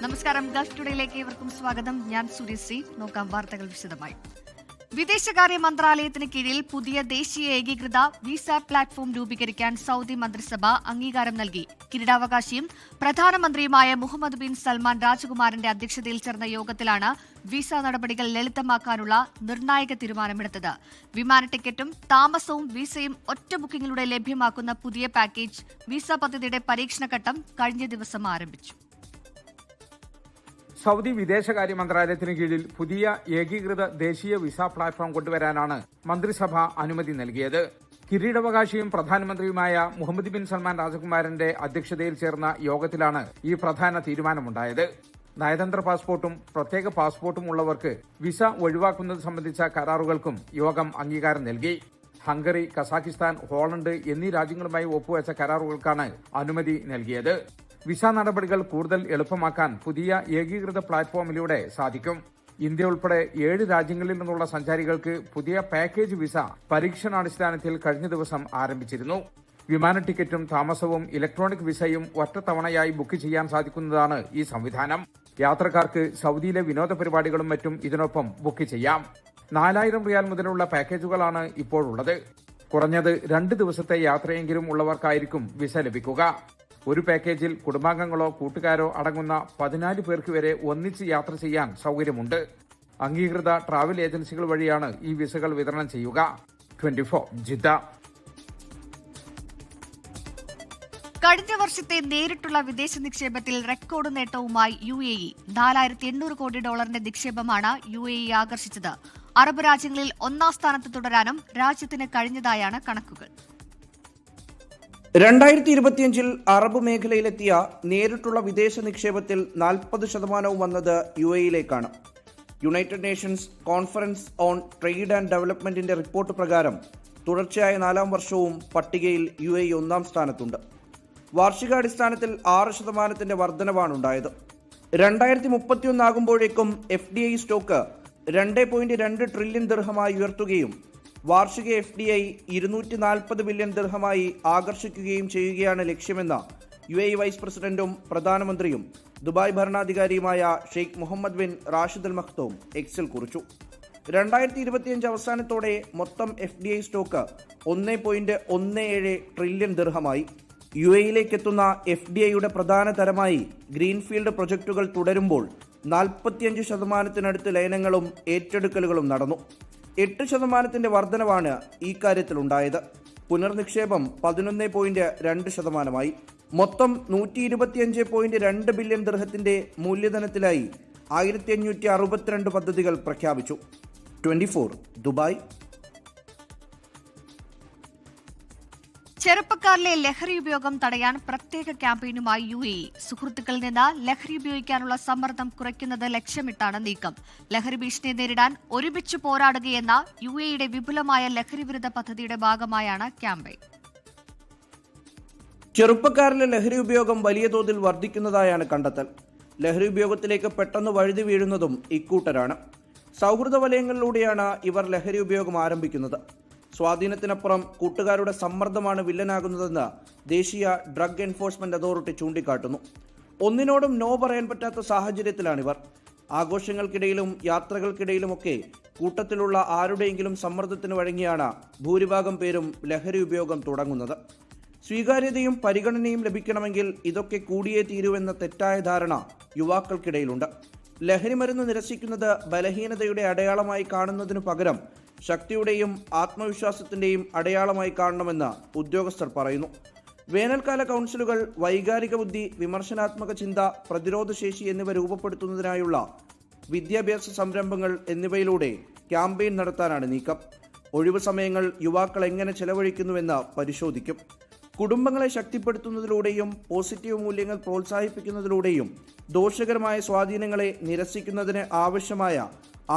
നമസ്കാരം. ഗൾഫ് ടുഡേയിലേക്ക് ഏവർക്കും സ്വാഗതം. ഞാൻ സുരേശ്രീ. നോക്കാം വാർത്തകൾ വിശദമായി. വിദേശകാര്യ മന്ത്രാലയത്തിന് കീഴിൽ പുതിയ ദേശീയ ഏകീകൃത വിസ പ്ലാറ്റ്ഫോം രൂപീകരിക്കാൻ സൗദി മന്ത്രിസഭ അംഗീകാരം നൽകി. കിരീടാവകാശിയും പ്രധാനമന്ത്രിയുമായ മുഹമ്മദ് ബിൻ സൽമാൻ രാജകുമാരന്റെ അധ്യക്ഷതയിൽ ചേർന്ന യോഗത്തിലാണ് വിസ നടപടികൾ ലളിതമാക്കാനുള്ള നിർണായക തീരുമാനമെടുത്തത്. വിമാന ടിക്കറ്റും താമസവും വിസയും ഒറ്റ ബുക്കിംഗിലൂടെ ലഭ്യമാക്കുന്ന പുതിയ പാക്കേജ് വിസ പദ്ധതിയുടെ പരീക്ഷണഘട്ടം കഴിഞ്ഞ ദിവസം ആരംഭിച്ചു. സൗദി വിദേശകാര്യ മന്ത്രാലയത്തിന് കീഴിൽ പുതിയ ഏകീകൃത ദേശീയ വിസ പ്ലാറ്റ്ഫോം കൊണ്ടുവരാനാണ് മന്ത്രിസഭ അനുമതി നൽകിയത്. കിരീടാവകാശിയും പ്രധാനമന്ത്രിയുമായ മുഹമ്മദ് ബിൻ സൽമാൻ രാജകുമാരന്റെ അധ്യക്ഷതയിൽ ചേർന്ന യോഗത്തിലാണ് ഈ പ്രധാന തീരുമാനമുണ്ടായത്. നയതന്ത്ര പാസ്പോർട്ടും പ്രത്യേക പാസ്പോർട്ടും ഉള്ളവർക്ക് വിസ ഒഴിവാക്കുന്നത് സംബന്ധിച്ച കരാറുകൾക്കും യോഗം അംഗീകാരം നൽകി. ഹംഗറി, കസാഖിസ്ഥാൻ, ഹോളണ്ട് എന്നീ രാജ്യങ്ങളുമായി ഒപ്പുവെച്ച കരാറുകൾക്കാണ് അനുമതി നൽകിയത്. വിസ നടപടികൾ കൂടുതൽ എളുപ്പമാക്കാൻ പുതിയ ഏകീകൃത പ്ലാറ്റ്ഫോമിലൂടെ സാധിക്കും. ഇന്ത്യ ഉൾപ്പെടെ 7 രാജ്യങ്ങളിൽ നിന്നുള്ള സഞ്ചാരികൾക്ക് പുതിയ പാക്കേജ് വിസ പരീക്ഷണാടിസ്ഥാനത്തിൽ കഴിഞ്ഞ ദിവസം ആരംഭിച്ചിരുന്നു. വിമാന ടിക്കറ്റും താമസവും ഇലക്ട്രോണിക് വിസയും ഒറ്റത്തവണയായി ബുക്ക് ചെയ്യാൻ സാധിക്കുന്നതാണ് ഈ സംവിധാനം. യാത്രക്കാർക്ക് സൗദിയിലെ വിനോദ പരിപാടികളും മറ്റും ഇതിനൊപ്പം ബുക്ക് ചെയ്യാം. 4000 റിയാൽ മുതലുള്ള പാക്കേജുകളാണ് ഇപ്പോഴുള്ളത്. കുറഞ്ഞത് 2 ദിവസത്തെ യാത്രയെങ്കിലും ഉള്ളവർക്കായിരിക്കും വിസ ലഭിക്കുക. ഒരു പാക്കേജിൽ കുടുംബാംഗങ്ങളോ കൂട്ടുകാരോ അടങ്ങുന്ന 14 പേർക്ക് വരെ ഒന്നിച്ച് യാത്ര ചെയ്യാൻ സൗകര്യമുണ്ട്. അംഗീകൃത ട്രാവൽ ഏജൻസികൾ വഴിയാണ് ഈ വിസകൾ വിതരണം ചെയ്യുക. 24 ജിദ്ദ. കഴിഞ്ഞ വർഷത്തെ നേരിട്ടുള്ള വിദേശ നിക്ഷേപത്തിൽ റെക്കോർഡ് നേട്ടവുമായി UAE. $4800 കോടി നിക്ഷേപമാണ് UAE ആകർഷിച്ചത്. അറബ് രാജ്യങ്ങളിൽ ഒന്നാം സ്ഥാനത്ത് തുടരാനും രാജ്യത്തിന് കഴിഞ്ഞതായാണ് കണക്കുകൾ. 2025 അറബ് മേഖലയിലെത്തിയ നേരിട്ടുള്ള വിദേശ നിക്ഷേപത്തിൽ 40% വന്നത് UAEയിലേക്കാണ്. United Nations Conference on Trade and ഡെവലപ്മെന്റിന്റെ റിപ്പോർട്ട് പ്രകാരം തുടർച്ചയായ 4ാം വർഷവും പട്ടികയിൽ UAE ഒന്നാം സ്ഥാനത്തുണ്ട്. വാർഷികാടിസ്ഥാനത്തിൽ 6% വർധനവാണുണ്ടായത്. 2031 ആകുമ്പോഴേക്കും FDI സ്റ്റോക്ക് 2.2 ട്രില്യൺ ദിർഹമായി ഉയർത്തുകയും വാർഷിക FDI 240 ബില്യൺ ദിർഹമായി ആകർഷിക്കുകയും ചെയ്യുകയാണ് ലക്ഷ്യമെന്ന് UAE വൈസ് പ്രസിഡന്റും പ്രധാനമന്ത്രിയും ദുബായ് ഭരണാധികാരിയുമായ Sheikh Mohammed bin Rashid Al Maktoum എക്സിൽ കുറിച്ചു. 2025 അവസാനത്തോടെ മൊത്തം FDI സ്റ്റോക്ക് 1.17 ട്രില്യൺ ദിർഹമായി. UAEയിലേക്ക് എത്തുന്ന FDIയുടെ പ്രധാന തരമായി ഗ്രീൻഫീൽഡ് പ്രൊജക്ടുകൾ തുടരുമ്പോൾ 45% ലയനങ്ങളും ഏറ്റെടുക്കലുകളും നടന്നു. 8% വർധനവാണ് ഈ കാര്യത്തിലുണ്ടായത്. പുനർനിക്ഷേപം 11.2%. മൊത്തം 125.2 ബില്യൺ ദിർഹത്തിന്റെ മൂല്യധനത്തിലായി 1562 പദ്ധതികൾ പ്രഖ്യാപിച്ചു. 24 ദുബായ്. ചെറുപ്പക്കാരിലെ ലഹരി ഉപയോഗം തടയാൻ പ്രത്യേക ക്യാമ്പയിനുമായി UAE. സുഹൃത്തുക്കളിൽ നിന്ന് ലഹരി ഉപയോഗിക്കാനുള്ള സമ്മർദ്ദം കുറയ്ക്കുന്നത് ലക്ഷ്യമിട്ടാണ് നീക്കം. ലഹരി ഭീഷണിയെ നേരിടാൻ ഒരുമിച്ച് പോരാടുകയെന്ന UAEയുടെ വിപുലമായ ലഹരി വിരുദ്ധ പദ്ധതിയുടെ ഭാഗമായാണ് ക്യാമ്പയിൻ. ചെറുപ്പക്കാരിലെ ലഹരി ഉപയോഗം വലിയ തോതിൽ വർദ്ധിക്കുന്നതായാണ് കണ്ടെത്തൽ. ലഹരി ഉപയോഗത്തിലേക്ക് പെട്ടെന്ന് വഴുതി വീഴുന്നതും ഇക്കൂട്ടരാണ്. സൗഹൃദ വലയങ്ങളിലൂടെയാണ് ഇവർ ലഹരി ഉപയോഗം ആരംഭിക്കുന്നത്. സ്വാധീനത്തിനപ്പുറം കൂട്ടുകാരുടെ സമ്മർദ്ദമാണ് വില്ലനാകുന്നതെന്ന് ദേശീയ ഡ്രഗ് എൻഫോഴ്സ്മെന്റ് അതോറിറ്റി ചൂണ്ടിക്കാട്ടുന്നു. ഒന്നിനോടും നോ പറയാൻ പറ്റാത്ത സാഹചര്യത്തിലാണിവർ. ആഘോഷങ്ങൾക്കിടയിലും യാത്രകൾക്കിടയിലുമൊക്കെ കൂട്ടത്തിലുള്ള ആരുടെയെങ്കിലും സമ്മർദ്ദത്തിന് വഴങ്ങിയാണ് ഭൂരിഭാഗം പേരും ലഹരി ഉപയോഗം തുടങ്ങുന്നത്. സ്വീകാര്യതയും പരിഗണനയും ലഭിക്കണമെങ്കിൽ ഇതൊക്കെ കൂടിയേ തീരുവെന്ന തെറ്റായ ധാരണ യുവാക്കൾക്കിടയിലുണ്ട്. ലഹരി മരുന്ന് നിരസിക്കുന്നത് ബലഹീനതയുടെ അടയാളമായി കാണുന്നതിനു പകരം ശക്തിയുടെയും ആത്മവിശ്വാസത്തിന്റെയും അടയാളമായി കാണണമെന്ന് ഉദ്യോഗസ്ഥർ പറയുന്നു. വേനൽക്കാല കൗൺസിലുകൾ വൈകാരിക ബുദ്ധി, വിമർശനാത്മക ചിന്ത, പ്രതിരോധശേഷി എന്നിവ രൂപപ്പെടുത്തുന്നതിനായുള്ള വിദ്യാഭ്യാസ സംരംഭങ്ങൾ എന്നിവയിലൂടെ ക്യാമ്പയിൻ നടത്താനാണ് നീക്കം. ഒഴിവു സമയങ്ങൾ യുവാക്കൾ എങ്ങനെ ചെലവഴിക്കുന്നുവെന്ന് പരിശോധിക്കും. കുടുംബങ്ങളെ ശക്തിപ്പെടുത്തുന്നതിലൂടെയും പോസിറ്റീവ് മൂല്യങ്ങൾ പ്രോത്സാഹിപ്പിക്കുന്നതിലൂടെയും ദോഷകരമായ സ്വാധീനങ്ങളെ നിരസിക്കുന്നതിന് ആവശ്യമായ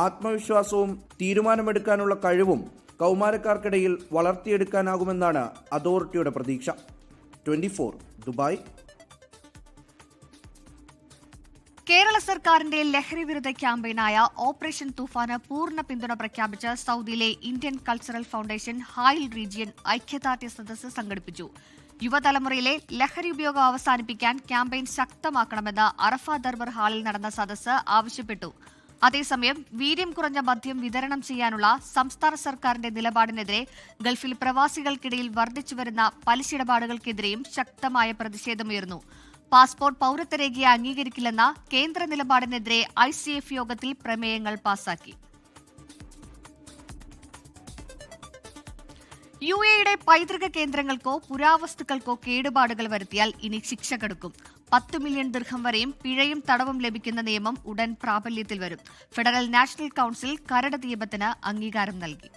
ആത്മവിശ്വാസവും തീരുമാനമെടുക്കാനുള്ള കഴിവും കൗമാരക്കാർക്കിടയിൽ വളർത്തിയെടുക്കാനാകുമെന്നാണ് അതോറിറ്റിയുടെ പ്രതീക്ഷ. 24 ദുബായ്. കേരള സർക്കാരിന്റെ ലഹരി വിരുദ്ധ ക്യാമ്പയിനായ ഓപ്പറേഷൻ തൂഫാന് പൂർണ്ണ പിന്തുണ പ്രഖ്യാപിച്ച് സൗദിയിലെ ഇന്ത്യൻ കൾച്ചറൽ ഫൗണ്ടേഷൻ ഹായിൽ റീജിയൻ ഐക്യദാർഢ്യ സദസ്സ് സംഘടിപ്പിച്ചു. യുവതലമുറയിലെ ലഹരി ഉപയോഗം അവസാനിപ്പിക്കാൻ ക്യാമ്പയിൻ ശക്തമാക്കണമെന്ന് അറഫ ദർബർ ഹാളിൽ നടന്ന സദസ്സ് ആവശ്യപ്പെട്ടു. അതേസമയം വീര്യം കുറഞ്ഞ മദ്യം വിതരണം ചെയ്യാനുള്ള സംസ്ഥാന സർക്കാരിന്റെ നിലപാടിനെതിരെ ഗൾഫിൽ പ്രവാസികൾക്കിടയിൽ വർദ്ധിച്ചുവരുന്ന പലിശയിടപാടുകൾക്കെതിരെയും ശക്തമായ പ്രതിഷേധമുയർന്നു. പാസ്പോർട്ട് പൌരത്വരേഖയെ അംഗീകരിക്കില്ലെന്ന കേന്ദ്ര നിലപാടിനെതിരെ ICF യോഗത്തിൽ പ്രമേയങ്ങൾ പാസാക്കി. UAEയുടെ പൈതൃക കേന്ദ്രങ്ങൾക്കോ പുരാവസ്തുക്കൾക്കോ കേടുപാടുകൾ വരുത്തിയാൽ ഇനി ശിക്ഷ കടുക്കും. 10 മില്യൺ ദിർഹം വരെയും പിഴയും തടവും ലഭിക്കുന്ന നിയമം ഉടൻ പ്രാബല്യത്തിൽ വരും. ഫെഡറൽ നാഷണൽ കൌൺസിൽ കരട് നിയമത്തിന് അംഗീകാരം നൽകി.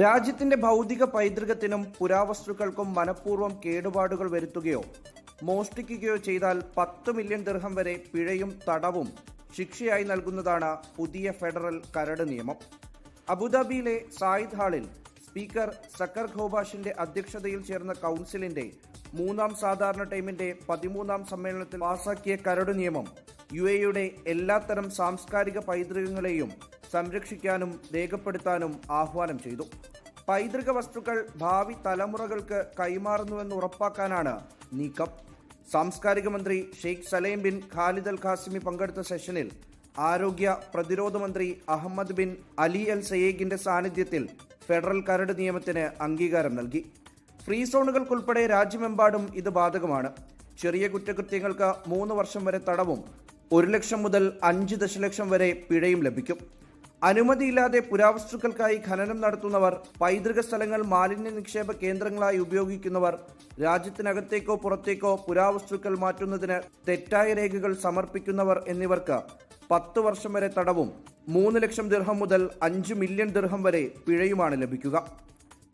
രാജ്യത്തിന്റെ ഭൗതിക പൈതൃകത്തിനും പുരാവസ്തുക്കൾക്കും മനഃപൂർവ്വം കേടുപാടുകൾ വരുത്തുകയോ മോഷ്ടിക്കുകയോ ചെയ്താൽ 10 മില്യൺ ദിർഹം വരെ പിഴയും തടവും ശിക്ഷയായി നൽകുന്നതാണ് പുതിയ ഫെഡറൽ കരട് നിയമം. അബുദാബിയിലെ സായിദ് ഹാളിൽ സ്പീക്കർ സക്കർ ഖോബാഷിന്റെ അധ്യക്ഷതയിൽ ചേർന്ന കൌൺസിലിന്റെ 3ാം സാധാരണ ടൈമിന്റെ 13ാം സമ്മേളനത്തിൽ പാസാക്കിയ കരട് നിയമം UAEയുടെ എല്ലാത്തരം സാംസ്കാരിക പൈതൃകങ്ങളെയും സംരക്ഷിക്കാനും രേഖപ്പെടുത്താനും ആഹ്വാനം ചെയ്തു. പൈതൃക വസ്തുക്കൾ ഭാവി തലമുറകൾക്ക് കൈമാറുന്നുവെന്ന് ഉറപ്പാക്കാനാണ് നീക്കം. സാംസ്കാരിക മന്ത്രി ഷെയ്ഖ് സലേം ബിൻ ഖാലിദ് അൽ ഖാസിമി പങ്കെടുത്ത സെഷനിൽ ആരോഗ്യ പ്രതിരോധ മന്ത്രി അഹമ്മദ് ബിൻ അലി അൽ സയേഗിന്റെ സാന്നിധ്യത്തിൽ ഫെഡറൽ കരട് നിയമത്തിന് അംഗീകാരം നൽകി. ഫ്രീ സോണുകൾക്കുൾപ്പെടെ രാജ്യമെമ്പാടും ഇത് ബാധകമാണ്. ചെറിയ കുറ്റകൃത്യങ്ങൾക്ക് 3 വർഷം വരെ തടവും 1 ലക്ഷം മുതൽ 5 ദശലക്ഷം വരെ പിഴയും ലഭിക്കും. അനുമതിയില്ലാതെ പുരാവസ്തുക്കൾക്കായി ഖനനം നടത്തുന്നവർ, പൈതൃക സ്ഥലങ്ങൾ മാലിന്യ നിക്ഷേപ കേന്ദ്രങ്ങളായി ഉപയോഗിക്കുന്നവർ, രാജ്യത്തിനകത്തേക്കോ പുറത്തേക്കോ പുരാവസ്തുക്കൾ മാറ്റുന്നതിന് തെറ്റായ രേഖകൾ സമർപ്പിക്കുന്നവർ എന്നിവർക്ക് 10 വർഷം വരെ തടവും 3 ലക്ഷം ദിർഹം മുതൽ 5 മില്യൺ ദിർഹം വരെ പിഴയുമാണ് ലഭിക്കുക.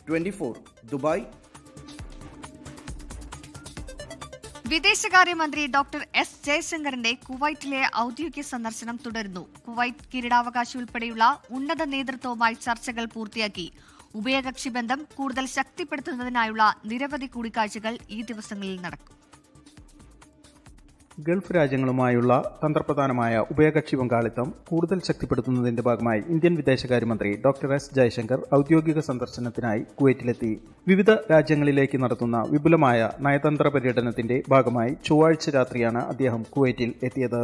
24 ദുബായ്. വിദേശകാര്യമന്ത്രി ഡോക്ടർ S. ജയശങ്കറിന്റെ കുവൈറ്റിലെ ഔദ്യോഗിക സന്ദർശനം തുടരുന്നു. കുവൈറ്റ് കിരീടാവകാശി ഉൾപ്പെടെയുള്ള ഉന്നത നേതൃത്വവുമായി ചർച്ചകൾ പൂർത്തിയാക്കി. ഉഭയകക്ഷി ബന്ധം കൂടുതൽ ശക്തിപ്പെടുത്തുന്നതിനായുള്ള നിരവധി കൂടിക്കാഴ്ചകൾ ഈ ദിവസങ്ങളിൽ നടക്കും. ഗൾഫ് രാജ്യങ്ങളുമായുള്ള തന്ത്രപ്രധാനമായ ഉഭയകക്ഷി പങ്കാളിത്തം കൂടുതൽ ശക്തിപ്പെടുത്തുന്നതിന്റെ ഭാഗമായി ഇന്ത്യൻ വിദേശകാര്യമന്ത്രി ഡോക്ടർ S. ജയശങ്കർ ഔദ്യോഗിക സന്ദർശനത്തിനായി കുവൈറ്റിലെത്തി. വിവിധ രാജ്യങ്ങളിലേക്ക് നടത്തുന്ന വിപുലമായ നയതന്ത്ര പര്യടനത്തിന്റെ ഭാഗമായി ചൊവ്വാഴ്ച രാത്രിയാണ് അദ്ദേഹം കുവൈറ്റിൽ എത്തിയത്.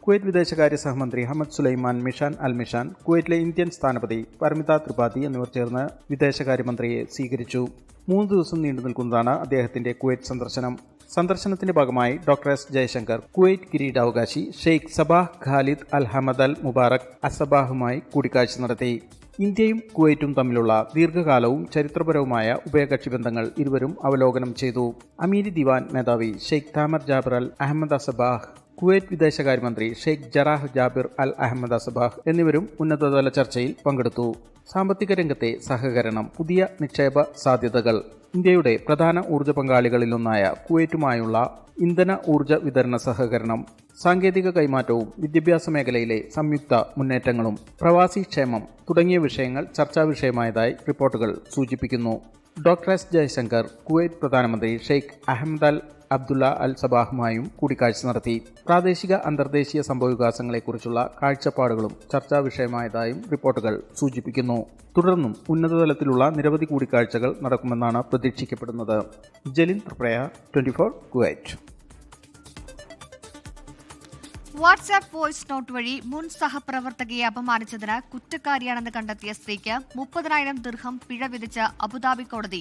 കുവൈറ്റ് വിദേശകാര്യ സഹമന്ത്രി ഹമദ് സുലൈമാൻ മിഷാൻ അൽ മിഷാൻ, കുവൈറ്റിലെ ഇന്ത്യൻ സ്ഥാനപതി പരമിത ത്രിപാഠി എന്നിവർ ചേർന്ന് വിദേശകാര്യമന്ത്രിയെ സ്വീകരിച്ചു. 3 ദിവസം നീണ്ടു നിൽക്കുന്നതാണ് അദ്ദേഹത്തിന്റെ കുവൈറ്റ് സന്ദർശനം. സന്ദർശനത്തിന്റെ ഭാഗമായി ഡോക്ടർ S. ജയശങ്കർ കുവൈറ്റ് കിരീടാവകാശി Sheikh Sabah Khalid Al Hamad Al Mubarak അസബാഹുമായി കൂടിക്കാഴ്ച നടത്തി. ഇന്ത്യയും കുവൈറ്റും തമ്മിലുള്ള ദീർഘകാലവും ചരിത്രപരവുമായ ഉഭയകക്ഷി ബന്ധങ്ങൾ ഇരുവരും അവലോകനം ചെയ്തു. അമീരി ദിവാൻ മേധാവി ഷെയ്ഖ് താമർ ജാബിർ അൽ അഹമ്മദ് അസബാഹ്, കുവൈറ്റ് വിദേശകാര്യമന്ത്രി ഷെയ്ഖ് ജറാഹ് ജാബിർ അൽ അഹമ്മദ് അസബാഹ് എന്നിവരും ഉന്നതതല ചർച്ചയിൽ പങ്കെടുത്തു. സാമ്പത്തിക രംഗത്തെ സഹകരണം, പുതിയ നിക്ഷേപ സാധ്യതകൾ, ഇന്ത്യയുടെ പ്രധാന ഊർജ്ജ പങ്കാളികളിലൊന്നായ കുവൈറ്റുമായുള്ള ഇന്ധന ഊർജ്ജ വിതരണ സഹകരണം, സാങ്കേതിക കൈമാറ്റവും വിദ്യാഭ്യാസ മേഖലയിലെ സംയുക്ത മുന്നേറ്റങ്ങളും, പ്രവാസി ക്ഷേമം തുടങ്ങിയ വിഷയങ്ങൾ ചർച്ചാ വിഷയമായതായി റിപ്പോർട്ടുകൾ സൂചിപ്പിക്കുന്നു. Doctor S. ജയശങ്കർ കുവൈറ്റ് പ്രധാനമന്ത്രി ഷെയ്ഖ് അഹമ്മദ് അൽ അബ്ദുള്ള അൽ സബാഹുമായും കൂടിക്കാഴ്ച നടത്തി. പ്രാദേശിക അന്തർദേശീയ സംഭവവികാസങ്ങളെക്കുറിച്ചുള്ള കാഴ്ചപ്പാടുകളും ചർച്ചാ വിഷയമായതായും റിപ്പോർട്ടുകൾ സൂചിപ്പിക്കുന്നു. തുടർന്നും ഉന്നതതലത്തിലുള്ള നിരവധി കൂടിക്കാഴ്ചകൾ നടക്കുമെന്നാണ് പ്രതീക്ഷിക്കപ്പെടുന്നത്. ജലിൻ ത്രിപ്രയ, 24 കുവൈറ്റ്. വാട്സ്ആപ്പ് വോയിസ് നോട്ട് വഴി മുൻ സഹപ്രവർത്തകയെ അപമാനിച്ചതിന് കുറ്റക്കാരിയാണെന്ന് കണ്ടെത്തിയ സ്ത്രീക്ക് 30,000 ദിർഹം പിഴ വിധിച്ച് അബുദാബി കോടതി.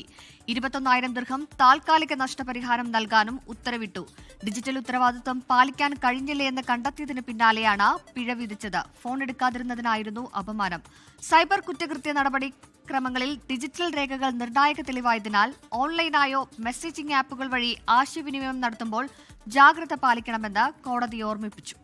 21,000 ദിർഹം താൽക്കാലിക നഷ്ടപരിഹാരം നൽകാനും ഉത്തരവിട്ടു. ഡിജിറ്റൽ ഉത്തരവാദിത്വം പാലിക്കാൻ കഴിഞ്ഞില്ലേ എന്ന് കണ്ടെത്തിയതിന് പിന്നാലെയാണ് പിഴ വിധിച്ചത്. ഫോൺ എടുക്കാതിരുന്നതിനായിരുന്നു അപമാനം. സൈബർ കുറ്റകൃത്യ നടപടിക്രമങ്ങളിൽ ഡിജിറ്റൽ രേഖകൾ നിർണായക തെളിവായതിനാൽ ഓൺലൈനായോ മെസ്സേജിംഗ് ആപ്പുകൾ വഴി ആശയവിനിമയം നടത്തുമ്പോൾ ജാഗ്രത പാലിക്കണമെന്ന് കോടതി ഓർമ്മിപ്പിച്ചു.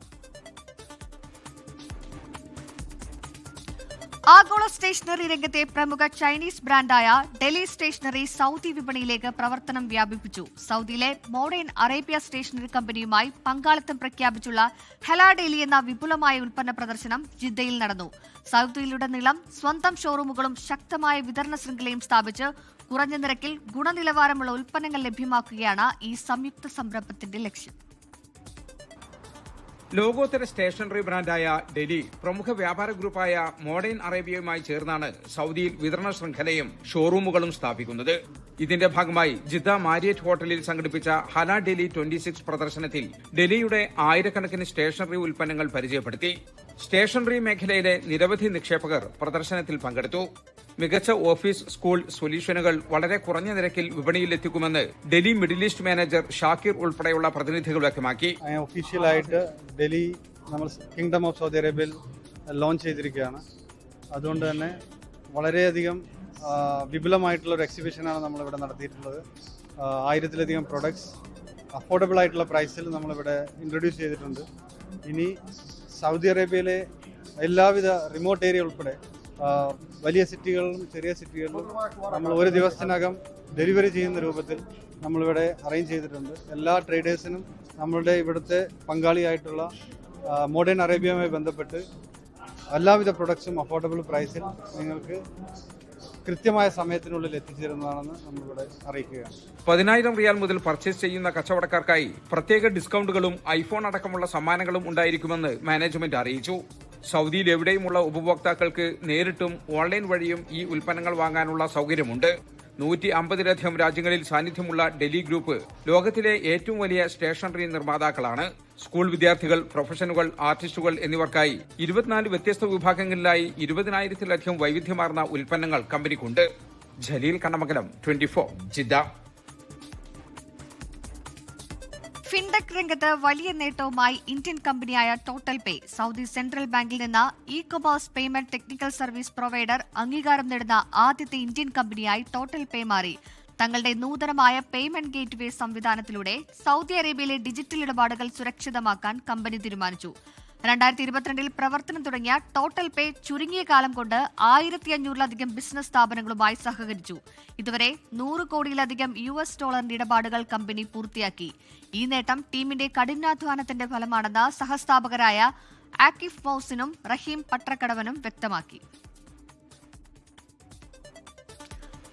ആഗോള സ്റ്റേഷനറി രംഗത്തെ പ്രമുഖ ചൈനീസ് ബ്രാൻഡായ ഡെലി സ്റ്റേഷനറി സൗദി വിപണിയിലേക്ക് പ്രവർത്തനം വ്യാപിപ്പിച്ചു. സൗദിയിലെ മോഡേൺ അറേബ്യ സ്റ്റേഷനറി കമ്പനിയുമായി പങ്കാളിത്തം പ്രഖ്യാപിച്ചുള്ള ഹെല ഡെലി എന്ന വിപുലമായ ഉൽപ്പന്ന പ്രദർശനം ജിദ്ദയിൽ നടന്നു. സൗദിയിലുടനീളം സ്വന്തം ഷോറൂമുകളും ശക്തമായ വിതരണ ശൃംഖലയും സ്ഥാപിച്ച് കുറഞ്ഞ നിരക്കിൽ ഗുണനിലവാരമുള്ള ഉൽപ്പന്നങ്ങൾ ലഭ്യമാക്കുകയാണ് ഈ സംയുക്ത സംരംഭത്തിന്റെ ലക്ഷ്യം. ലോകോത്തര സ്റ്റേഷനറി ബ്രാൻഡായ ഡെലി പ്രമുഖ വ്യാപാര ഗ്രൂപ്പായ മോഡേൺ അറേബ്യയുമായി ചേർന്നാണ് സൗദിയിൽ വിതരണ ശൃംഖലയും ഷോറൂമുകളും സ്ഥാപിക്കുന്നത്. ഇതിന്റെ ഭാഗമായി ജിദ്ദ മാരിയറ്റ് ഹോട്ടലിൽ സംഘടിപ്പിച്ച ഹല ഡെലി 26 പ്രദർശനത്തിൽ ഡെലിയുടെ ആയിരക്കണക്കിന് സ്റ്റേഷനറി ഉൽപ്പന്നങ്ങൾ പരിചയപ്പെടുത്തി. സ്റ്റേഷനറി മേഖലയിലെ നിരവധി നിക്ഷേപകർ പ്രദർശനത്തിൽ പങ്കെടുത്തു. മികച്ച ഓഫീസ് സ്കൂൾ സൊല്യൂഷനുകൾ വളരെ കുറഞ്ഞ നിരക്കിൽ വിപണിയിൽ എത്തിക്കുമെന്ന് Delhi middle east manager Shakir ഉൾപ്പെടെയുള്ള പ്രതിനിധികൾ വ്യക്തമാക്കി. ഒഫീഷ്യലായിട്ട് ഡൽഹി നമ്മൾ കിങ്ഡം ഓഫ് സൗദി അറേബ്യയിൽ ലോഞ്ച് ചെയ്തിരിക്കുകയാണ്. അതുകൊണ്ട് തന്നെ വളരെയധികം വിപുലമായിട്ടുള്ള ഒരു എക്സിബിഷനാണ് നമ്മളിവിടെ നടത്തിയിട്ടുള്ളത്. 1000-ലധികം പ്രൊഡക്ട്സ് അഫോർഡബിൾ ആയിട്ടുള്ള പ്രൈസിൽ നമ്മളിവിടെ ഇൻട്രൊഡ്യൂസ് ചെയ്തിട്ടുണ്ട്. ഇനി സൗദി അറേബ്യയിലെ എല്ലാവിധ റിമോട്ട് ഏരിയ ഉൾപ്പെടെ വലിയ സിറ്റികളിലും ചെറിയ സിറ്റികളിലും നമ്മൾ ഒരു ദിവസത്തിനകം ഡെലിവറി ചെയ്യുന്ന രൂപത്തിൽ നമ്മളിവിടെ അറേഞ്ച് ചെയ്തിട്ടുണ്ട്. എല്ലാ ട്രേഡേഴ്സിനും നമ്മളുടെ ഇവിടുത്തെ പങ്കാളിയായിട്ടുള്ള മോഡേൺ അറേബ്യയുമായി ബന്ധപ്പെട്ട് എല്ലാവിധ പ്രൊഡക്ട്സും അഫോർഡബിൾ പ്രൈസിൽ നിങ്ങൾക്ക് കൃത്യമായ സമയത്തിനുള്ളിൽ എത്തിച്ചേരുന്നതാണെന്ന് നമ്മളിവിടെ അറിയിക്കുകയാണ്. 10,000 റിയാൽ മുതൽ പർച്ചേസ് ചെയ്യുന്ന കച്ചവടക്കാർക്കായി പ്രത്യേക ഡിസ്കൗണ്ടുകളും ഐഫോൺ അടക്കമുള്ള സമ്മാനങ്ങളും ഉണ്ടായിരിക്കുമെന്ന് മാനേജ്മെന്റ് അറിയിച്ചു. സൗദിയിൽ എവിടെയുമുള്ള ഉപഭോക്താക്കൾക്ക് നേരിട്ടും ഓൺലൈൻ വഴിയും ഈ ഉൽപ്പന്നങ്ങൾ വാങ്ങാനുള്ള സൗകര്യമുണ്ട്. 150-ലധികം രാജ്യങ്ങളിൽ സാന്നിധ്യമുള്ള ഡെലി ഗ്രൂപ്പ് ലോകത്തിലെ ഏറ്റവും വലിയ സ്റ്റേഷനറി നിർമ്മാതാക്കളാണ്. സ്കൂൾ വിദ്യാർത്ഥികൾ, പ്രൊഫഷനുകൾ, ആർട്ടിസ്റ്റുകൾ എന്നിവർക്കായി 24 വ്യത്യസ്ത വിഭാഗങ്ങളിലായി 20,000-ലധികം വൈവിധ്യമാർന്ന ഉൽപ്പന്നങ്ങൾ കമ്പനിക്കുണ്ട്. ജലീൽ കണ്ണമംഗലം, 24 ജിദ്ദ. ഫിൻടെക് രംഗത്ത് വലിയ നേട്ടവുമായി ഇന്ത്യൻ കമ്പനിയായ ടോട്ടൽ പേ സൗദി സെൻട്രൽ ബാങ്കിൽ നിന്ന് E commerce payment technical service provider അംഗീകാരം നേടുന്ന ആദ്യത്തെ ഇന്ത്യൻ കമ്പനിയായി ടോട്ടൽ പേ മാറി. തങ്ങളുടെ നൂതനമായ പേയ്മെന്റ് ഗേറ്റ്വേ സംവിധാനത്തിലൂടെ സൗദി അറേബ്യയിലെ ഡിജിറ്റൽ ഇടപാടുകൾ സുരക്ഷിതമാക്കാൻ കമ്പനി തീരുമാനിച്ചു. 2022-ൽ പ്രവർത്തനം തുടങ്ങിയ ടോട്ടൽ പേ ചുരുങ്ങിയ കാലം കൊണ്ട് 1,500-ലധികം ബിസിനസ് സ്ഥാപനങ്ങളുമായി സഹകരിച്ചു. ഇതുവരെ 100 കോടിയിലധികം $US ഇടപാടുകൾ കമ്പനി പൂർത്തിയാക്കി. ഈ നേട്ടം ടീമിന്റെ കഠിനാധ്വാനത്തിന്റെ ഫലമാണെന്ന് സഹസ്ഥാപകരായ ആക്കിഫ് മൌസിനും റഹീം പട്രക്കടവനും വ്യക്തമാക്കി.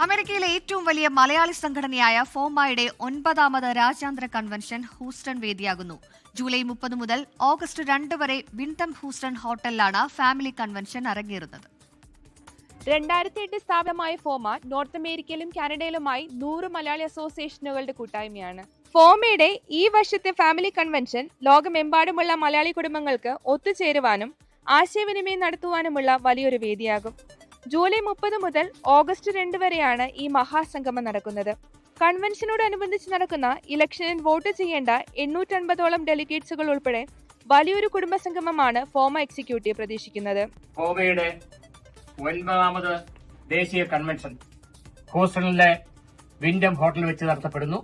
അമേരിക്കയിലെ ഏറ്റവും വലിയ മലയാളി സംഘടനയായ ഫോമയുടെ 9ാമത് രാജ്യാന്തര കൺവെൻഷൻ ഹൂസ്റ്റൺ വേദിയാകുന്നു. ജൂലൈ 30 മുതൽ ഓഗസ്റ്റ് 2 വരെ വിൻതം ഹൂസ്റ്റൺ ഹോട്ടലിലാണ് ഫാമിലി കൺവെൻഷൻ അരങ്ങേറുന്നത്. 2008 സ്ഥാപനമായ ഫോമ നോർത്ത് അമേരിക്കയിലും കാനഡയിലുമായി 100 മലയാളി അസോസിയേഷനുകളുടെ കൂട്ടായ്മയാണ്. ഫോമയുടെ ഈ വർഷത്തെ ഫാമിലി കൺവെൻഷൻ ലോകമെമ്പാടുമുള്ള മലയാളി കുടുംബങ്ങൾക്ക് ഒത്തുചേരുവാനും ആശയവിനിമയം നടത്തുവാനുമുള്ള വലിയൊരു വേദിയാകും. ജൂലൈ 30 മുതൽ ഓഗസ്റ്റ് 2 വരെയാണ് ഈ മഹാസംഗമം നടക്കുന്നത്. കൺവെൻഷനോടനുബന്ധിച്ച് നടക്കുന്ന ഇലക്ഷനിൽ വോട്ട് ചെയ്യേണ്ട 850ഓളം ഡെലിഗേറ്റ്സുകൾ ഉൾപ്പെടെ വലിയൊരു കുടുംബസംഗമമാണ് ഫോമ എക്സിക്യൂട്ടീവ് പ്രതീക്ഷിക്കുന്നത്. ഫോമയുടെ 9ാമത് ദേശീയ കൺവെൻഷൻ ഹൂസ്റ്റണിലെ വിൻഡം ഹോട്ടലിൽ വെച്ച് നടത്തപ്പെടുന്നു.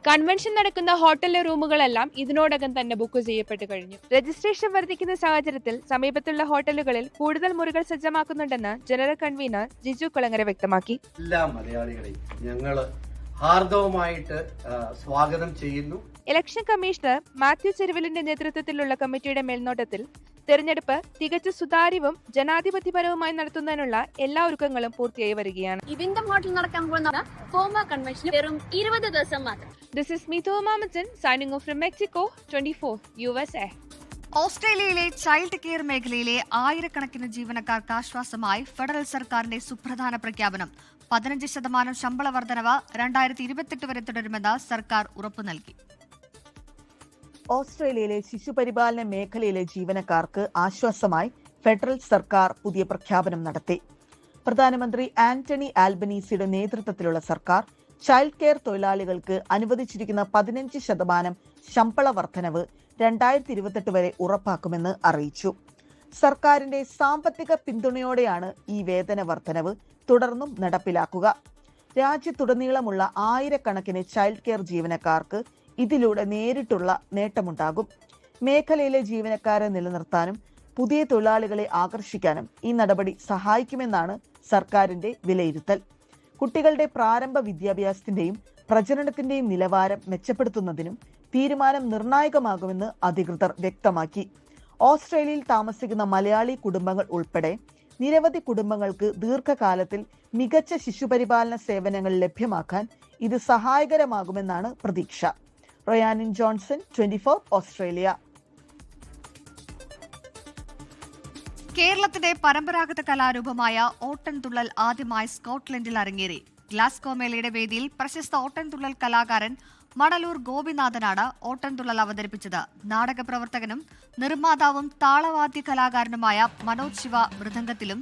കൺവെൻഷൻ നടക്കുന്ന ഹോട്ടലിലെ റൂമുകളെല്ലാം ഇതിനോടകം തന്നെ ബുക്ക് ചെയ്യപ്പെട്ടു കഴിഞ്ഞു. രജിസ്ട്രേഷൻ വർദ്ധിക്കുന്ന സാഹചര്യത്തിൽ സമീപത്തുള്ള ഹോട്ടലുകളിൽ കൂടുതൽ മുറികൾ സജ്ജമാക്കുന്നുണ്ടെന്ന് ജനറൽ കൺവീനർ ജിജു കുളങ്ങര വ്യക്തമാക്കി. എല്ലാ മലയാളികളെയും ഞങ്ങൾ ഹാർദവമായിട്ട് സ്വാഗതം ചെയ്യുന്നു. ഇലക്ഷൻ കമ്മീഷണർ മാത്യു ചെരുവിലിന്റെ നേതൃത്വത്തിലുള്ള കമ്മിറ്റിയുടെ മേൽനോട്ടത്തിൽ തെരഞ്ഞെടുപ്പ് തികച്ചും സുതാര്യവും ജനാധിപത്യപരവുമായി നടത്തുന്നതിനുള്ള എല്ലാ ഒരുക്കങ്ങളും പൂർത്തിയായി വരികയാണ്. വിൻഡം ഹോട്ടൽ നടക്കാൻ പോകുന്ന ഫോമ കൺവെൻഷൻ വെറും 20 ദിവസം മാത്രം. This is Mito Mamajan signing off from Mexico, 24 USA. ഓസ്ട്രേലിയയിലെ ചൈൽഡ് കെയർ മേഖലയിലെ ആയിരക്കണക്കിന് ജീവനക്കാർക്ക് ആശ്വാസമായി ഫെഡറൽ സർക്കാരിന്റെ സുപ്രധാന പ്രഖ്യാപനം. 15% ശമ്പള വർധനവ് 2028 വരെ തുടരുമെന്ന് സർക്കാർ ഉറപ്പു നൽകി. ഓസ്ട്രേലിയയിലെ ശിശുപരിപാലന മേഖലയിലെ ജീവനക്കാർക്ക് ആശ്വാസമായി ഫെഡറൽ സർക്കാർ പുതിയ പ്രഖ്യാപനം നടത്തി. പ്രധാനമന്ത്രി ആന്റണി ആൽബനീസിയുടെ നേതൃത്വത്തിലുള്ള സർക്കാർ ചൈൽഡ് കെയർ തൊഴിലാളികൾക്ക് അനുവദിച്ചിരിക്കുന്ന 15% ശമ്പള വർധനവ് 2028 വരെ ഉറപ്പാക്കുമെന്ന് അറിയിച്ചു. സർക്കാരിന്റെ സാമ്പത്തിക പിന്തുണയോടെയാണ് ഈ വേതന വർധനവ് തുടർന്നും നടപ്പിലാക്കുക. രാജ്യത്തുടനീളമുള്ള ആയിരക്കണക്കിന് ചൈൽഡ് കെയർ ജീവനക്കാർക്ക് ഇതിലൂടെ നേരിട്ടുള്ള നേട്ടമുണ്ടാകും. മേഖലയിലെ ജീവനക്കാരെ നിലനിർത്താനും പുതിയ തൊഴിലാളികളെ ആകർഷിക്കാനും ഈ നടപടി സഹായിക്കുമെന്നാണ് സർക്കാരിന്റെ വിലയിരുത്തൽ. കുട്ടികളുടെ പ്രാരംഭ വിദ്യാഭ്യാസത്തിന്റെയും പ്രജനനത്തിന്റെയും നിലവാരം മെച്ചപ്പെടുത്തുന്നതിനും തീരുമാനം നിർണായകമാകുമെന്ന് അധികൃതർ വ്യക്തമാക്കി. ഓസ്ട്രേലിയയിൽ താമസിക്കുന്ന മലയാളി കുടുംബങ്ങൾ ഉൾപ്പെടെ നിരവധി കുടുംബങ്ങൾക്ക് ദീർഘകാലത്തിൽ മികച്ച ശിശുപരിപാലന സേവനങ്ങൾ ലഭ്യമാക്കാൻ ഇത് സഹായകരമാകുമെന്നാണ് പ്രതീക്ഷ. റയാനിൻ ജോൺസൺ, 24 ഓസ്ട്രേലിയ. കേരളത്തിന്റെ പരമ്പരാഗത കലാരൂപമായ ഓട്ടൻതുള്ളൽ ആദ്യമായി സ്കോട്ട്ലൻഡിൽ അരങ്ങേറി. ഗ്ലാസ്ഗോ മേളയുടെ വേദിയിൽ പ്രശസ്ത ഓട്ടൻതുള്ളൽ കലാകാരൻ മണലൂർ ഗോപിനാഥനാണ് ഓട്ടൻതുള്ളൽ അവതരിപ്പിച്ചത്. നാടക പ്രവർത്തകനും നിർമ്മാതാവും താളവാദ്യ കലാകാരനുമായ മനോജ് ശിവ മൃദംഗത്തിലും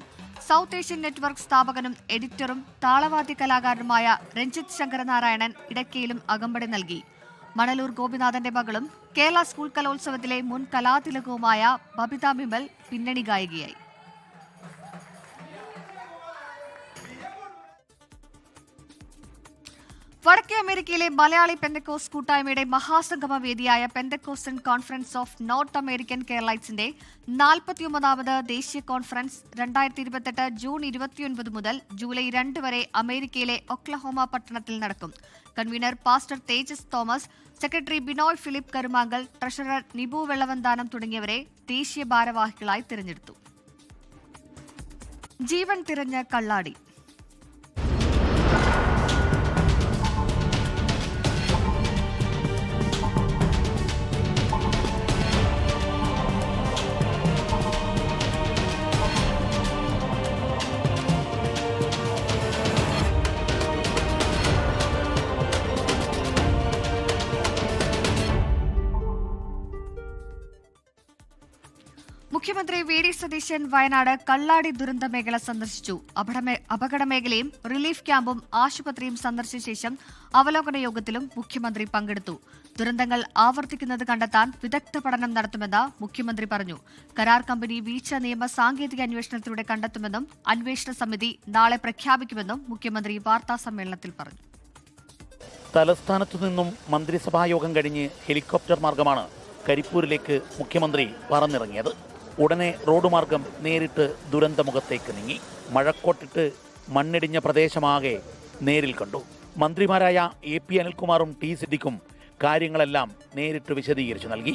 സൗത്ത് ഏഷ്യൻ നെറ്റ്വർക്ക് സ്ഥാപകനും എഡിറ്ററും താളവാദ്യ കലാകാരനുമായ രഞ്ജിത്ത് ശങ്കരനാരായണൻ ഇടക്കയിലും അകമ്പടി നൽകി. മണലൂർ ഗോപിനാഥന്റെ മകളും കേരള സ്കൂൾ കലോത്സവത്തിലെ മുൻ കലാതിലകവുമായ ബബിത ബിമൽ പിന്നണി ഗായികയായി. വടക്കേ അമേരിക്കയിലെ മലയാളി പെന്തക്കോസ്റ്റ് കൂട്ടായ്മയുടെ മഹാസംഗമ വേദിയായ പെന്തക്കോസ്റ്റൻ കോൺഫറൻസ് ഓഫ് നോർത്ത് അമേരിക്കൻ കേരളൈറ്റ്സിന്റെ 49ാമത് ദേശീയ കോൺഫറൻസ് 2028 ജൂൺ 29 മുതൽ ജൂലൈ 2 വരെ അമേരിക്കയിലെ ഒക്ലഹോമ പട്ടണത്തിൽ നടക്കും. Convener pastor Tejas Thomas, secretary Binoy Philip Karumankal, treasurer Nibu Vellavanthanam തുടങ്ങിയവരെ ദേശീയ ഭാരവാഹികളായി തിരഞ്ഞെടുത്തു. ജീവൻ തിരഞ്ഞ കള്ളാടി. മുഖ്യമന്ത്രി വി ഡി സതീശൻ വയനാട് കള്ളാടി ദുരന്ത മേഖല സന്ദർശിച്ചു. അപകട മേഖലയും റിലീഫ് ക്യാമ്പും ആശുപത്രിയും സന്ദർശിച്ച ശേഷം അവലോകന യോഗത്തിലും മുഖ്യമന്ത്രി പങ്കെടുത്തു. ദുരന്തങ്ങൾ ആവർത്തിക്കുന്നത് കണ്ടെത്താൻ വിദഗ്ധ പഠനം നടത്തുമെന്ന് മുഖ്യമന്ത്രി പറഞ്ഞു. കരാർ കമ്പനി വീഴ്ച നിയമ സാങ്കേതിക അന്വേഷണത്തിലൂടെ കണ്ടെത്തുമെന്നും അന്വേഷണ സമിതി നാളെ പ്രഖ്യാപിക്കുമെന്നും മുഖ്യമന്ത്രി വാർത്താസമ്മേളനത്തിൽ പറഞ്ഞു. തലസ്ഥാനത്തു നിന്നും മന്ത്രിസഭായോഗം കഴിഞ്ഞ് ഹെലികോപ്റ്റർ മാർഗമാണ് കരിപ്പൂരിലേക്ക് മുഖ്യമന്ത്രി പറന്നിറങ്ങിയത്. ഉടനെ റോഡ് മാർഗം നേരിട്ട് ദുരന്തമുഖത്തേക്ക് നീങ്ങി. മഴക്കോട്ടിട്ട് മണ്ണിടിഞ്ഞ പ്രദേശമാകെ നേരിൽ കണ്ടു. മന്ത്രിമാരായ AP അനിൽകുമാറും T സിദ്ദിഖും കാര്യങ്ങളെല്ലാം നേരിട്ട് വിശദീകരിച്ചു നൽകി.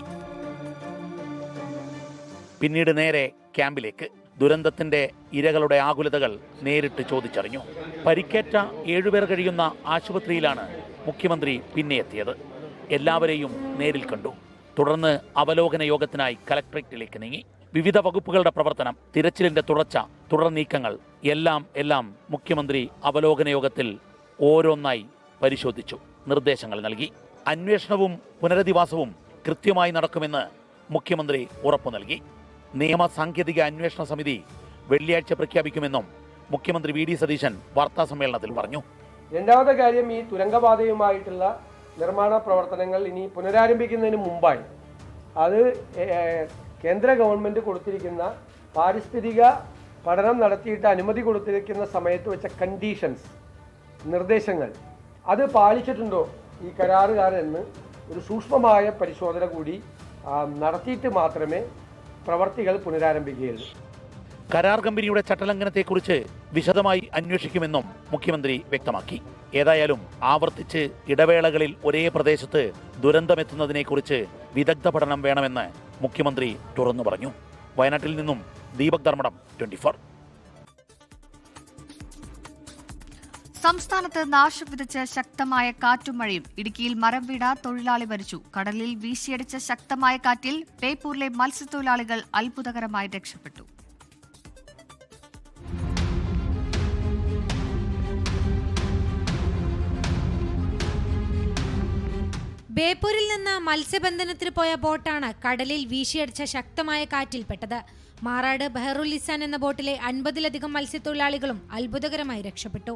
പിന്നീട് നേരെ ക്യാമ്പിലേക്ക്. ദുരന്തത്തിന്റെ ഇരകളുടെ ആകുലതകൾ നേരിട്ട് ചോദിച്ചറിഞ്ഞു. പരിക്കേറ്റ 7 പേർ കഴിയുന്ന ആശുപത്രിയിലാണ് മുഖ്യമന്ത്രി പിന്നെ എത്തിയത്. എല്ലാവരെയും നേരിൽ കണ്ടു. തുടർന്ന് അവലോകന യോഗത്തിനായി കലക്ടറേറ്റിലേക്ക് നീങ്ങി. വിവിധ വകുപ്പുകളുടെ പ്രവർത്തനം, തിരച്ചിലിന്റെ തുടർ നീക്കങ്ങൾ എല്ലാം മുഖ്യമന്ത്രി അവലോകന യോഗത്തിൽ ഓരോന്നായി പരിശോധിച്ചു, നിർദ്ദേശങ്ങൾ നൽകി. അന്വേഷണവും പുനരധിവാസവും കൃത്യമായി നടക്കുമെന്ന് മുഖ്യമന്ത്രി ഉറപ്പു നൽകി. നിയമ സാങ്കേതിക അന്വേഷണ സമിതി വെള്ളിയാഴ്ച പ്രഖ്യാപിക്കുമെന്നും മുഖ്യമന്ത്രി വി ഡി സതീശൻ വാർത്താസമ്മേളനത്തിൽ പറഞ്ഞു. രണ്ടാമത്തെ കാര്യം, ഈ തുരങ്കപാതയുമായിട്ടുള്ള നിർമ്മാണ പ്രവർത്തനങ്ങൾ ഇനി പുനരാരംഭിക്കുന്നതിന് മുമ്പായി അത് കേന്ദ്ര ഗവൺമെൻറ് കൊടുത്തിരിക്കുന്ന പാരിസ്ഥിതിക പഠനം നടത്തിയിട്ട് അനുമതി കൊടുത്തിരിക്കുന്ന സമയത്ത് വെച്ച കണ്ടീഷൻസ്, നിർദ്ദേശങ്ങൾ അത് പാലിച്ചിട്ടുണ്ടോ ഈ കരാറുകാരെന്ന് ഒരു സൂക്ഷ്മമായ പരിശോധന കൂടി നടത്തിയിട്ട് മാത്രമേ പ്രവർത്തികൾ പുനരാരംഭിക്കുകയുള്ളൂ. കരാർ കമ്പനിയുടെ ചട്ടലംഘനത്തെക്കുറിച്ച് വിശദമായി അന്വേഷിക്കുമെന്നും മുഖ്യമന്ത്രി വ്യക്തമാക്കി. ഏതായാലും ആവർത്തിച്ച് ഇടവേളകളിൽ ഒരേ പ്രദേശത്ത് ദുരന്തമെത്തുന്നതിനെക്കുറിച്ച് വിദഗ്ധ പഠനം വേണമെന്ന് മുഖ്യമന്ത്രി തുറന്നു പറഞ്ഞു. വയനാട്ടിൽ നിന്നും ദീപക് ധർമ്മടം, 24. സംസ്ഥാനത്ത് നാശം വിതച്ച് ശക്തമായ കാറ്റും മഴയും. ഇടുക്കിയിൽ മരം വീണ തൊഴിലാളി മരിച്ചു. കടലിൽ വീശിയടിച്ച ശക്തമായ കാറ്റിൽ ബേപ്പൂരിലെ മത്സ്യത്തൊഴിലാളികൾ അത്ഭുതകരമായി രക്ഷപ്പെട്ടു. ബേപ്പൂരിൽ നിന്ന് മത്സ്യബന്ധനത്തിന് പോയ ബോട്ടാണ് കടലിൽ വീശിയടിച്ച ശക്തമായ കാറ്റിൽപ്പെട്ടത്. മാറാട് ബഹറുൽ ലിസാൻ എന്ന ബോട്ടിലെ 50-ലധികം മത്സ്യത്തൊഴിലാളികളും അത്ഭുതകരമായി രക്ഷപ്പെട്ടു.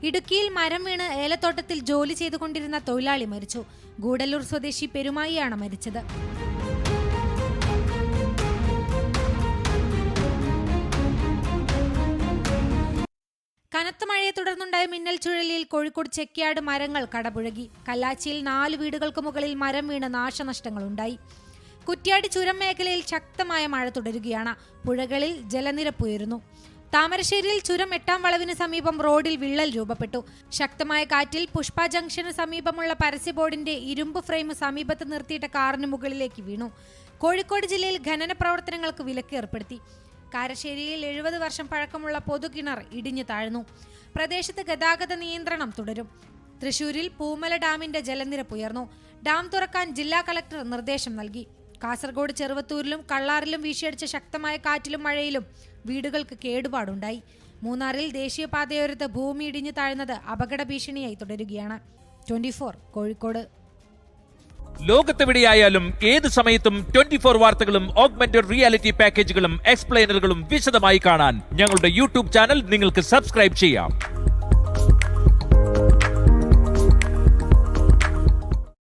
ഇടുക്കിയിൽ മരം വീണ് ഏലത്തോട്ടത്തിൽ ജോലി ചെയ്തുകൊണ്ടിരുന്ന തൊഴിലാളി മരിച്ചു. ഗൂഡല്ലൂർ സ്വദേശി പെരുമായിയാണ് മരിച്ചത്. കനത്ത മഴയെ തുടർന്നുണ്ടായ മിന്നൽ ചുഴലിയിൽ കോഴിക്കോട് ചെക്കിയാട് മരങ്ങൾ കടപുഴകി. കല്ലാച്ചിയിൽ 4 വീടുകൾക്ക് മുകളിൽ മരം വീണ് നാശനഷ്ടങ്ങളുണ്ടായി. കുറ്റ്യാടി ചുരം മേഖലയിൽ ശക്തമായ മഴ തുടരുകയാണ്. പുഴകളിൽ ജലനിരപ്പ് ഉയരുന്നു. താമരശ്ശേരിയിൽ ചുരം 8ാം വളവിന് സമീപം റോഡിൽ വിള്ളൽ രൂപപ്പെട്ടു. ശക്തമായ കാറ്റിൽ പുഷ്പ ജംഗ്ഷന് സമീപമുള്ള പരസ്യ ബോർഡിന്റെ ഇരുമ്പ് ഫ്രെയിം സമീപത്ത് നിർത്തിയിട്ട കാറിന് മുകളിലേക്ക് വീണു. കോഴിക്കോട് ജില്ലയിൽ ഖനന പ്രവർത്തനങ്ങൾക്ക് വിലക്ക് ഏർപ്പെടുത്തി. കാരശ്ശേരിയിൽ 70 വർഷം പഴക്കമുള്ള പൊതുകിണർ ഇടിഞ്ഞു താഴ്ന്നു. പ്രദേശത്ത് ഗതാഗത നിയന്ത്രണം തുടരും. തൃശൂരിൽ പൂമല ഡാമിന്റെ ജലനിരപ്പ് ഉയർന്നു. ഡാം തുറക്കാൻ ജില്ലാ കളക്ടർ നിർദ്ദേശം നൽകി. കാസർഗോഡ് ചെറുവത്തൂരിലും കള്ളാറിലും വീശിയടിച്ച ശക്തമായ കാറ്റിലും മഴയിലും വീടുകൾക്ക് കേടുപാടുണ്ടായി. മൂന്നാറിൽ ദേശീയപാതയോരത്ത് ഭൂമി ഇടിഞ്ഞു താഴ്ന്നത് അപകട ഭീഷണിയായി തുടരുകയാണ്. 24 കോഴിക്കോട്. ലോകത്തെവിടെയായാലും ഏത് സമയത്തും 24 വാർത്തകളും ഓഗ്മെന്റഡ് റിയാലിറ്റി പാക്കേജുകളും എക്സ്പ്ലെയിനറുകളും വിശദമായി കാണാൻ ഞങ്ങളുടെ യൂട്യൂബ് ചാനൽ നിങ്ങൾക്ക് സബ്സ്ക്രൈബ് ചെയ്യാം.